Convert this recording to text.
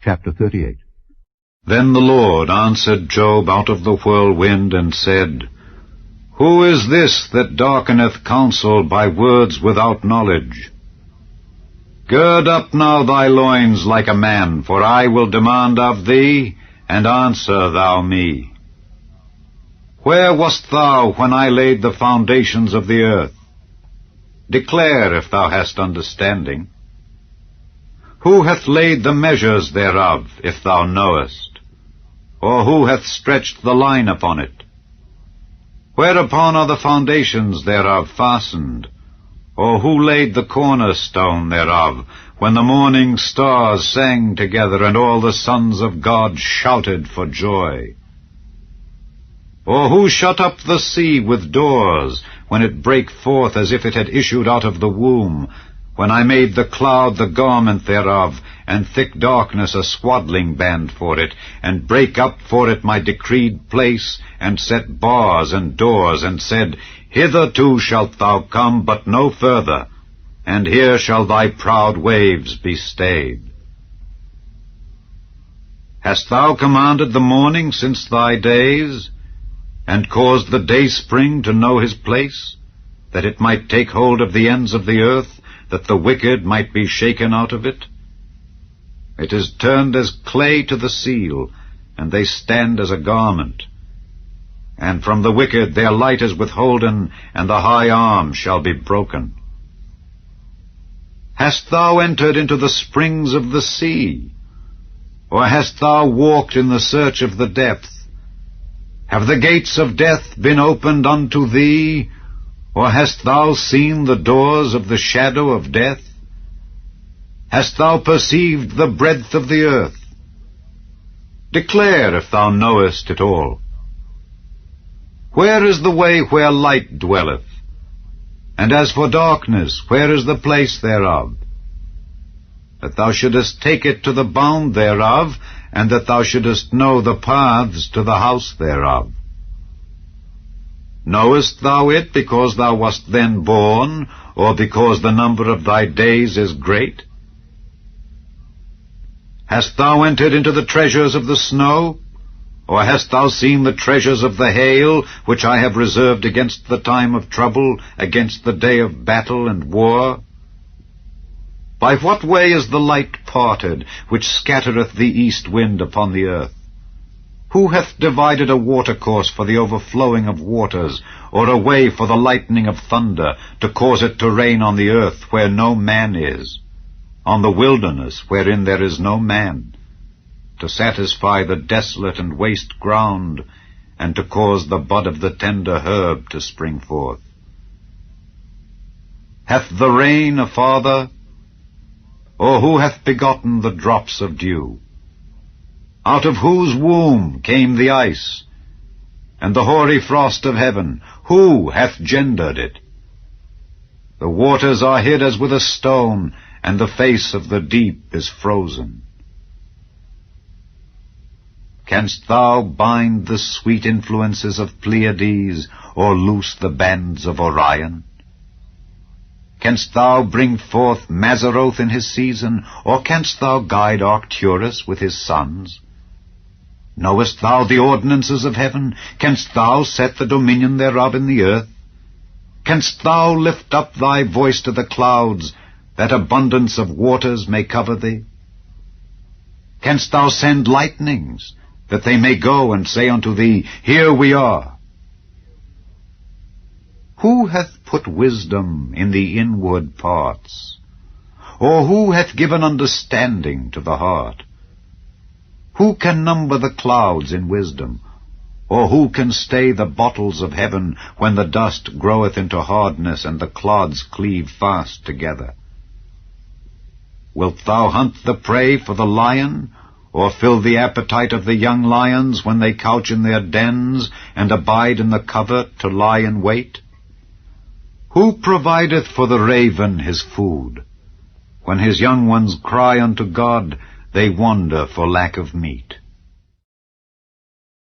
Chapter 38. Then the Lord answered Job out of the whirlwind, and said, Who is this that darkeneth counsel by words without knowledge? Gird up now thy loins like a man, for I will demand of thee, and answer thou me. Where wast thou when I laid the foundations of the earth? Declare if thou hast understanding. Who hath laid the measures thereof, if thou knowest? Or who hath stretched the line upon it? Whereupon are the foundations thereof fastened? Or who laid the cornerstone thereof, when the morning stars sang together, and all the sons of God shouted for joy? Or who shut up the sea with doors, when it brake forth as if it had issued out of the womb, when I made the cloud the garment thereof, and thick darkness a swaddling band for it, and brake up for it my decreed place, and set bars and doors, and said, Hitherto shalt thou come, but no further, and here shall thy proud waves be stayed. Hast thou commanded the morning since thy days, and caused the dayspring to know his place, that it might take hold of the ends of the earth, that the wicked might be shaken out of it? It is turned as clay to the seal, and they stand as a garment. And from the wicked their light is withholden, and the high arm shall be broken. Hast thou entered into the springs of the sea? Or hast thou walked in the search of the depth? Have the gates of death been opened unto thee? Or hast thou seen the doors of the shadow of death? Hast thou perceived the breadth of the earth? Declare if thou knowest it all. Where is the way where light dwelleth? And as for darkness, where is the place thereof? That thou shouldest take it to the bound thereof, and that thou shouldest know the paths to the house thereof. Knowest thou it because thou wast then born, or because the number of thy days is great? Hast thou entered into the treasures of the snow? Or hast thou seen the treasures of the hail, which I have reserved against the time of trouble, against the day of battle and war? By what way is the light parted, which scattereth the east wind upon the earth? Who hath divided a watercourse for the overflowing of waters, or a way for the lightning of thunder, to cause it to rain on the earth where no man is, on the wilderness wherein there is no man, to satisfy the desolate and waste ground, and to cause the bud of the tender herb to spring forth? Hath the rain a father? Or who hath begotten the drops of dew? Out of whose womb came the ice, and the hoary frost of heaven? Who hath gendered it? The waters are hid as with a stone, and the face of the deep is frozen. Canst thou bind the sweet influences of Pleiades, or loose the bands of Orion? Canst thou bring forth Mazzaroth in his season, or canst thou guide Arcturus with his sons? Knowest thou the ordinances of heaven? Canst thou set the dominion thereof in the earth? Canst thou lift up thy voice to the clouds, that abundance of waters may cover thee? Canst thou send lightnings, that they may go and say unto thee, Here we are? Who hath put wisdom in the inward parts? Or who hath given understanding to the heart? Who can number the clouds in wisdom? Or who can stay the bottles of heaven, when the dust groweth into hardness, and the clods cleave fast together? Wilt thou hunt the prey for the lion, or fill the appetite of the young lions when they couch in their dens, and abide in the covert to lie in wait? Who provideth for the raven his food? When his young ones cry unto God, they wander for lack of meat.